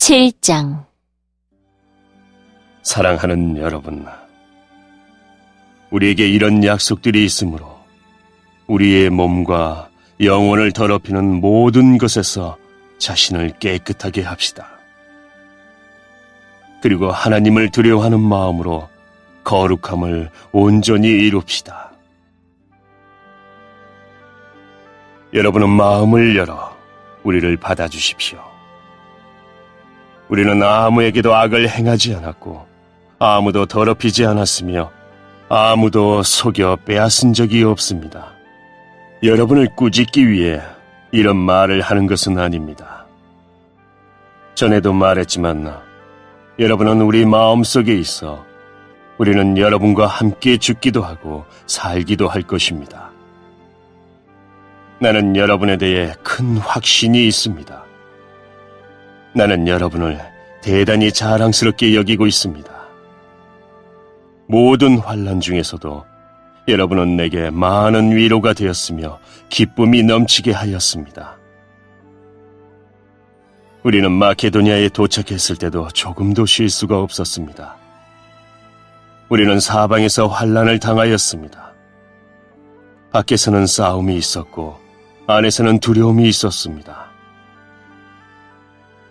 7장. 사랑하는 여러분, 우리에게 이런 약속들이 있으므로 우리의 몸과 영혼을 더럽히는 모든 것에서 자신을 깨끗하게 합시다. 그리고 하나님을 두려워하는 마음으로 거룩함을 온전히 이룹시다. 여러분은 마음을 열어 우리를 받아주십시오. 우리는 아무에게도 악을 행하지 않았고 아무도 더럽히지 않았으며 아무도 속여 빼앗은 적이 없습니다. 여러분을 꾸짖기 위해 이런 말을 하는 것은 아닙니다. 전에도 말했지만 여러분은 우리 마음속에 있어 우리는 여러분과 함께 죽기도 하고 살기도 할 것입니다. 나는 여러분에 대해 큰 확신이 있습니다. 나는 여러분을 대단히 자랑스럽게 여기고 있습니다. 모든 환난 중에서도 여러분은 내게 많은 위로가 되었으며 기쁨이 넘치게 하였습니다. 우리는 마케도니아에 도착했을 때도 조금도 쉴 수가 없었습니다. 우리는 사방에서 환난을 당하였습니다. 밖에서는 싸움이 있었고 안에서는 두려움이 있었습니다.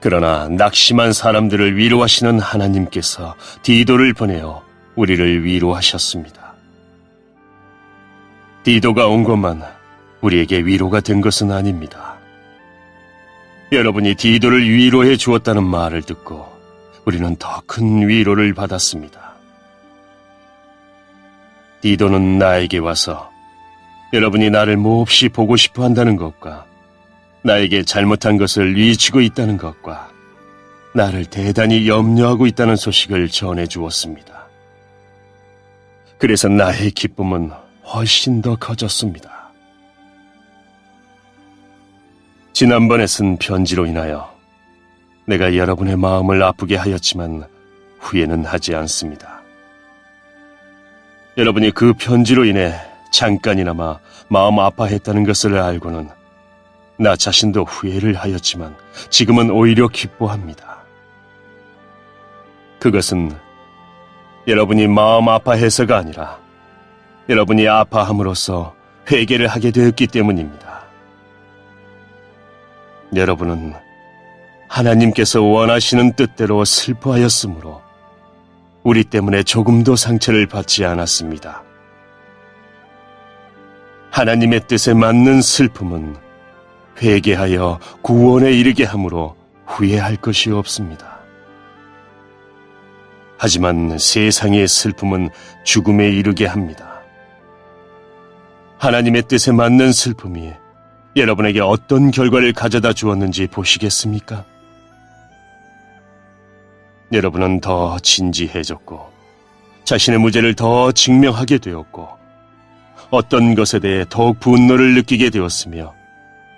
그러나 낙심한 사람들을 위로하시는 하나님께서 디도를 보내어 우리를 위로하셨습니다. 디도가 온 것만 우리에게 위로가 된 것은 아닙니다. 여러분이 디도를 위로해 주었다는 말을 듣고 우리는 더 큰 위로를 받았습니다. 디도는 나에게 와서 여러분이 나를 몹시 보고 싶어 한다는 것과 나에게 잘못한 것을 뉘우치고 있다는 것과 나를 대단히 염려하고 있다는 소식을 전해 주었습니다. 그래서 나의 기쁨은 훨씬 더 커졌습니다. 지난번에 쓴 편지로 인하여 내가 여러분의 마음을 아프게 하였지만 후회는 하지 않습니다. 여러분이 그 편지로 인해 잠깐이나마 마음 아파했다는 것을 알고는 나 자신도 후회를 하였지만 지금은 오히려 기뻐합니다. 그것은 여러분이 마음 아파해서가 아니라 여러분이 아파함으로써 회개를 하게 되었기 때문입니다. 여러분은 하나님께서 원하시는 뜻대로 슬퍼하였으므로 우리 때문에 조금도 상처를 받지 않았습니다. 하나님의 뜻에 맞는 슬픔은 회개하여 구원에 이르게 함으로 후회할 것이 없습니다. 하지만 세상의 슬픔은 죽음에 이르게 합니다. 하나님의 뜻에 맞는 슬픔이 여러분에게 어떤 결과를 가져다 주었는지 보시겠습니까? 여러분은 더 진지해졌고 자신의 무죄를 더 증명하게 되었고 어떤 것에 대해 더욱 분노를 느끼게 되었으며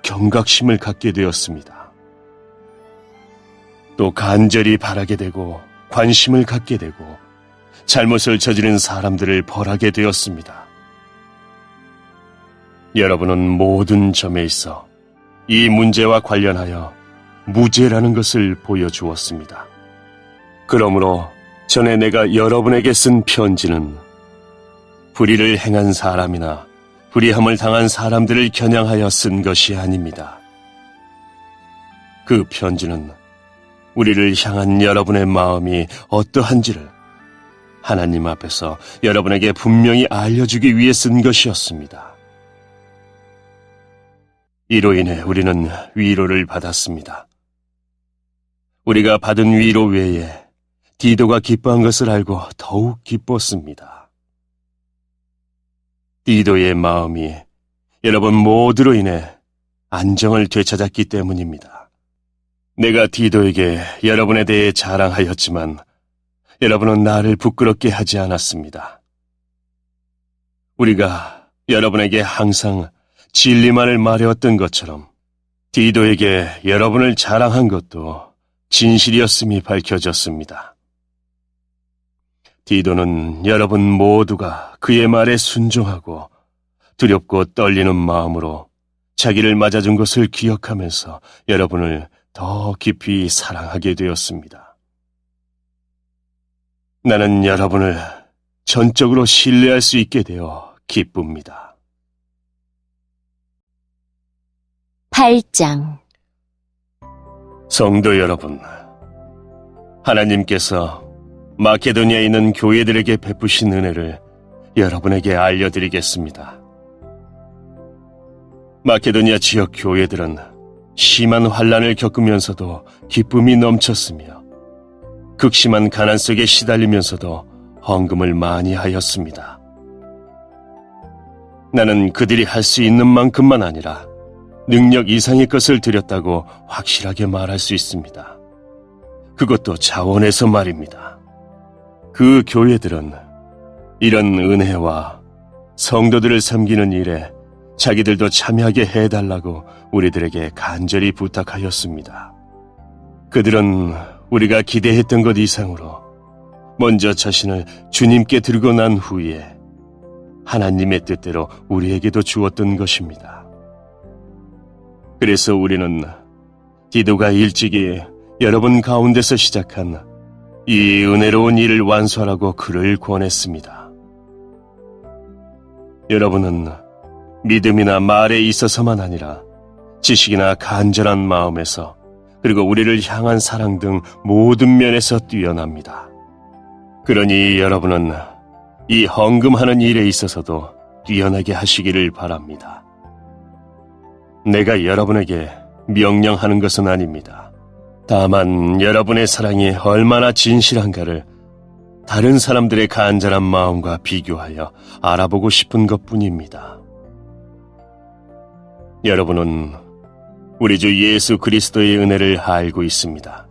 경각심을 갖게 되었습니다. 또 간절히 바라게 되고 관심을 갖게 되고 잘못을 저지른 사람들을 벌하게 되었습니다. 여러분은 모든 점에 있어 이 문제와 관련하여 무죄라는 것을 보여주었습니다. 그러므로 전에 내가 여러분에게 쓴 편지는 불의를 행한 사람이나 불의함을 당한 사람들을 겨냥하여 쓴 것이 아닙니다. 그 편지는 우리를 향한 여러분의 마음이 어떠한지를 하나님 앞에서 여러분에게 분명히 알려주기 위해 쓴 것이었습니다. 이로 인해 우리는 위로를 받았습니다. 우리가 받은 위로 외에 디도가 기뻐한 것을 알고 더욱 기뻤습니다. 디도의 마음이 여러분 모두로 인해 안정을 되찾았기 때문입니다. 내가 디도에게 여러분에 대해 자랑하였지만 여러분은 나를 부끄럽게 하지 않았습니다. 우리가 여러분에게 항상 진리만을 말해왔던 것처럼 디도에게 여러분을 자랑한 것도 진실이었음이 밝혀졌습니다. 디도는 여러분 모두가 그의 말에 순종하고 두렵고 떨리는 마음으로 자기를 맞아준 것을 기억하면서 여러분을 더 깊이 사랑하게 되었습니다. 나는 여러분을 전적으로 신뢰할 수 있게 되어 기쁩니다. 8장. 성도 여러분, 하나님께서 마케도니아에 있는 교회들에게 베푸신 은혜를 여러분에게 알려드리겠습니다. 마케도니아 지역 교회들은 심한 환난을 겪으면서도 기쁨이 넘쳤으며 극심한 가난 속에 시달리면서도 헌금을 많이 하였습니다. 나는 그들이 할 수 있는 만큼만 아니라 능력 이상의 것을 드렸다고 확실하게 말할 수 있습니다. 그것도 자원에서 말입니다. 그 교회들은 이런 은혜와 성도들을 섬기는 일에 자기들도 참여하게 해달라고 우리들에게 간절히 부탁하였습니다. 그들은 우리가 기대했던 것 이상으로 먼저 자신을 주님께 드리고 난 후에 하나님의 뜻대로 우리에게도 주었던 것입니다. 그래서 우리는 디도가 일찍이 여러분 가운데서 시작한 이 은혜로운 일을 완수하라고 그를 권했습니다. 여러분은 믿음이나 말에 있어서만 아니라 지식이나 간절한 마음에서 그리고 우리를 향한 사랑 등 모든 면에서 뛰어납니다. 그러니 여러분은 이 헌금하는 일에 있어서도 뛰어나게 하시기를 바랍니다. 내가 여러분에게 명령하는 것은 아닙니다. 다만 여러분의 사랑이 얼마나 진실한가를 다른 사람들의 간절한 마음과 비교하여 알아보고 싶은 것뿐입니다. 여러분은 우리 주 예수 그리스도의 은혜를 알고 있습니다.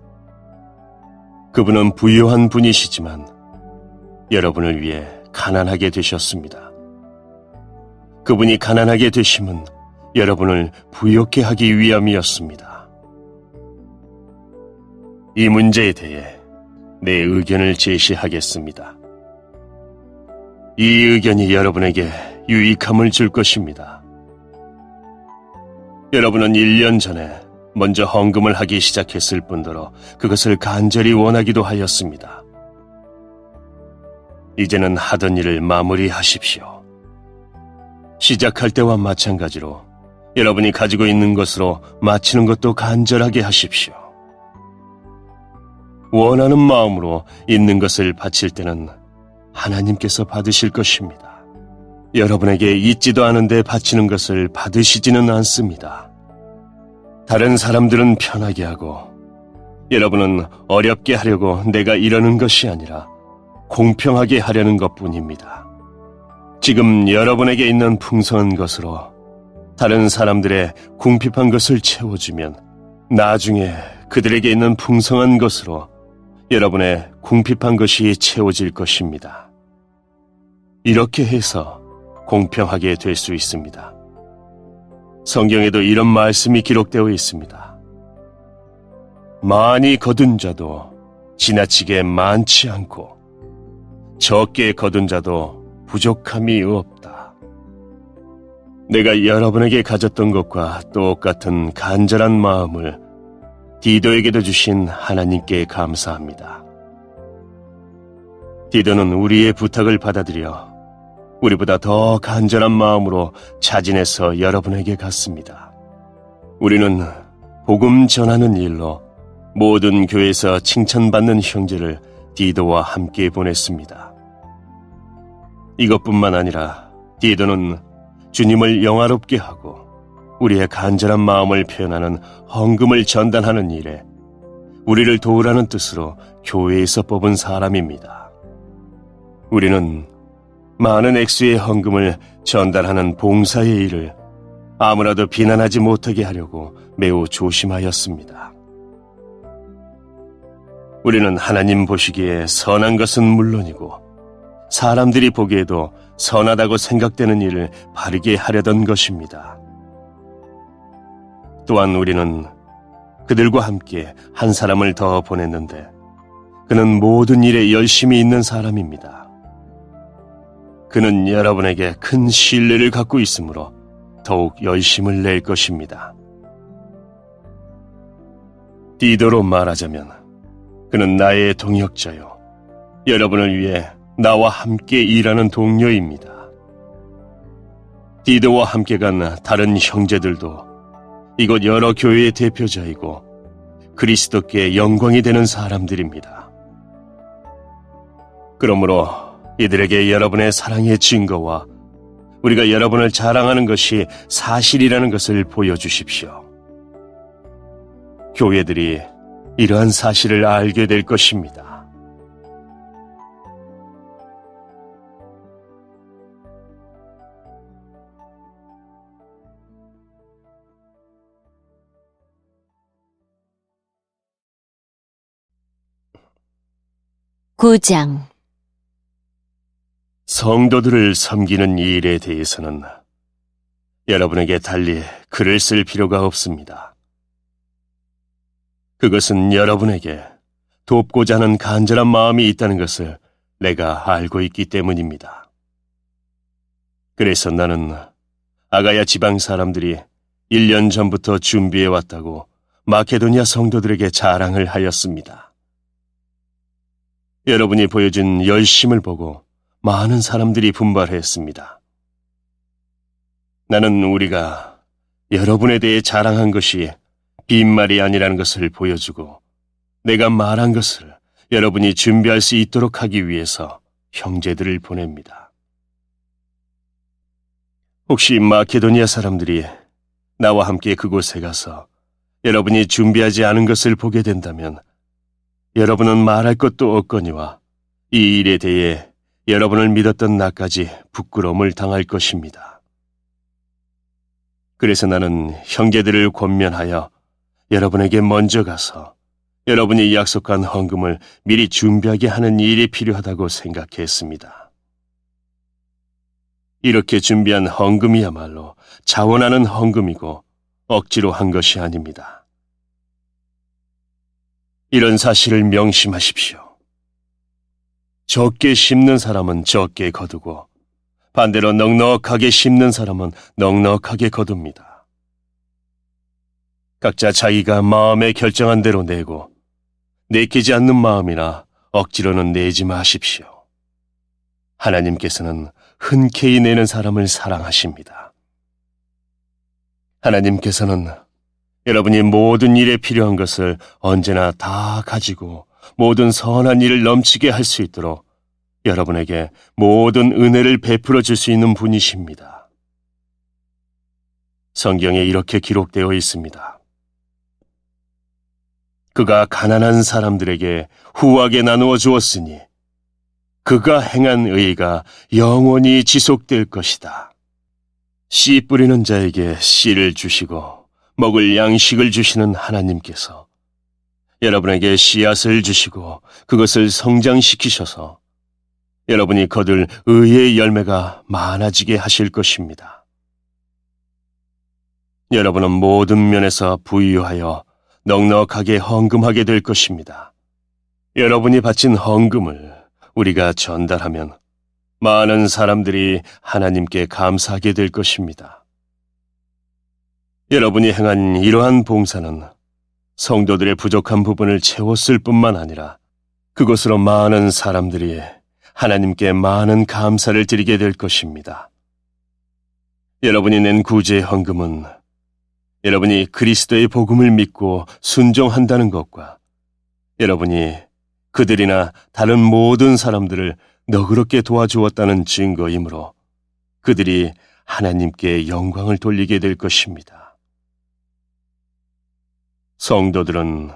그분은 부유한 분이시지만 여러분을 위해 가난하게 되셨습니다. 그분이 가난하게 되심은 여러분을 부유케 하기 위함이었습니다. 이 문제에 대해 내 의견을 제시하겠습니다. 이 의견이 여러분에게 유익함을 줄 것입니다. 여러분은 1년 전에 먼저 헌금을 하기 시작했을 뿐더러 그것을 간절히 원하기도 하였습니다. 이제는 하던 일을 마무리하십시오. 시작할 때와 마찬가지로 여러분이 가지고 있는 것으로 마치는 것도 간절하게 하십시오. 원하는 마음으로 있는 것을 바칠 때는 하나님께서 받으실 것입니다. 여러분에게 있지도 않은데 바치는 것을 받으시지는 않습니다. 다른 사람들은 편하게 하고 여러분은 어렵게 하려고 내가 이러는 것이 아니라 공평하게 하려는 것뿐입니다. 지금 여러분에게 있는 풍성한 것으로 다른 사람들의 궁핍한 것을 채워주면 나중에 그들에게 있는 풍성한 것으로 여러분의 궁핍한 것이 채워질 것입니다. 이렇게 해서 공평하게 될 수 있습니다. 성경에도 이런 말씀이 기록되어 있습니다. 많이 거둔 자도 지나치게 많지 않고 적게 거둔 자도 부족함이 없다. 내가 여러분에게 가졌던 것과 똑같은 간절한 마음을 디도에게도 주신 하나님께 감사합니다. 디도는 우리의 부탁을 받아들여 우리보다 더 간절한 마음으로 자진해서 여러분에게 갔습니다. 우리는 복음 전하는 일로 모든 교회에서 칭찬받는 형제를 디도와 함께 보냈습니다. 이것뿐만 아니라 디도는 주님을 영화롭게 하고 우리의 간절한 마음을 표현하는 헌금을 전달하는 일에 우리를 도우라는 뜻으로 교회에서 뽑은 사람입니다. 우리는 많은 액수의 헌금을 전달하는 봉사의 일을 아무라도 비난하지 못하게 하려고 매우 조심하였습니다. 우리는 하나님 보시기에 선한 것은 물론이고 사람들이 보기에도 선하다고 생각되는 일을 바르게 하려던 것입니다. 또한 우리는 그들과 함께 한 사람을 더 보냈는데 그는 모든 일에 열심히 있는 사람입니다. 그는 여러분에게 큰 신뢰를 갖고 있으므로 더욱 열심을 낼 것입니다. 디도로 말하자면 그는 나의 동역자요, 여러분을 위해 나와 함께 일하는 동료입니다. 디도와 함께 간 다른 형제들도 이곳 여러 교회의 대표자이고 그리스도께 영광이 되는 사람들입니다. 그러므로 이들에게 여러분의 사랑의 증거와 우리가 여러분을 자랑하는 것이 사실이라는 것을 보여주십시오. 교회들이 이러한 사실을 알게 될 것입니다. 구장. 성도들을 섬기는 일에 대해서는 여러분에게 달리 글을 쓸 필요가 없습니다. 그것은 여러분에게 돕고자 하는 간절한 마음이 있다는 것을 내가 알고 있기 때문입니다. 그래서 나는 아가야 지방 사람들이 1년 전부터 준비해왔다고 마케도니아 성도들에게 자랑을 하였습니다. 여러분이 보여준 열심을 보고 많은 사람들이 분발했습니다. 나는 우리가 여러분에 대해 자랑한 것이 빈말이 아니라는 것을 보여주고 내가 말한 것을 여러분이 준비할 수 있도록 하기 위해서 형제들을 보냅니다. 혹시 마케도니아 사람들이 나와 함께 그곳에 가서 여러분이 준비하지 않은 것을 보게 된다면 여러분은 말할 것도 없거니와 이 일에 대해 여러분을 믿었던 나까지 부끄러움을 당할 것입니다. 그래서 나는 형제들을 권면하여 여러분에게 먼저 가서 여러분이 약속한 헌금을 미리 준비하게 하는 일이 필요하다고 생각했습니다. 이렇게 준비한 헌금이야말로 자원하는 헌금이고 억지로 한 것이 아닙니다. 이런 사실을 명심하십시오. 적게 심는 사람은 적게 거두고 반대로 넉넉하게 심는 사람은 넉넉하게 거둡니다. 각자 자기가 마음에 결정한 대로 내고 내키지 않는 마음이나 억지로는 내지 마십시오. 하나님께서는 흔쾌히 내는 사람을 사랑하십니다. 하나님께서는 여러분이 모든 일에 필요한 것을 언제나 다 가지고 모든 선한 일을 넘치게 할 수 있도록 여러분에게 모든 은혜를 베풀어 줄 수 있는 분이십니다. 성경에 이렇게 기록되어 있습니다. 그가 가난한 사람들에게 후하게 나누어 주었으니 그가 행한 의가 영원히 지속될 것이다. 씨 뿌리는 자에게 씨를 주시고 먹을 양식을 주시는 하나님께서 여러분에게 씨앗을 주시고 그것을 성장시키셔서 여러분이 거둘 의의 열매가 많아지게 하실 것입니다. 여러분은 모든 면에서 부유하여 넉넉하게 헌금하게 될 것입니다. 여러분이 바친 헌금을 우리가 전달하면 많은 사람들이 하나님께 감사하게 될 것입니다. 여러분이 행한 이러한 봉사는 성도들의 부족한 부분을 채웠을 뿐만 아니라 그것으로 많은 사람들이 하나님께 많은 감사를 드리게 될 것입니다. 여러분이 낸 구제 헌금은 여러분이 그리스도의 복음을 믿고 순종한다는 것과 여러분이 그들이나 다른 모든 사람들을 너그럽게 도와주었다는 증거이므로 그들이 하나님께 영광을 돌리게 될 것입니다. 성도들은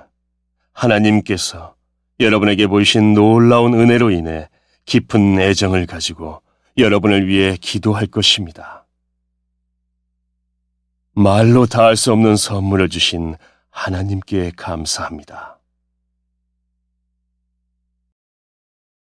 하나님께서 여러분에게 보이신 놀라운 은혜로 인해 깊은 애정을 가지고 여러분을 위해 기도할 것입니다. 말로 다할 수 없는 선물을 주신 하나님께 감사합니다.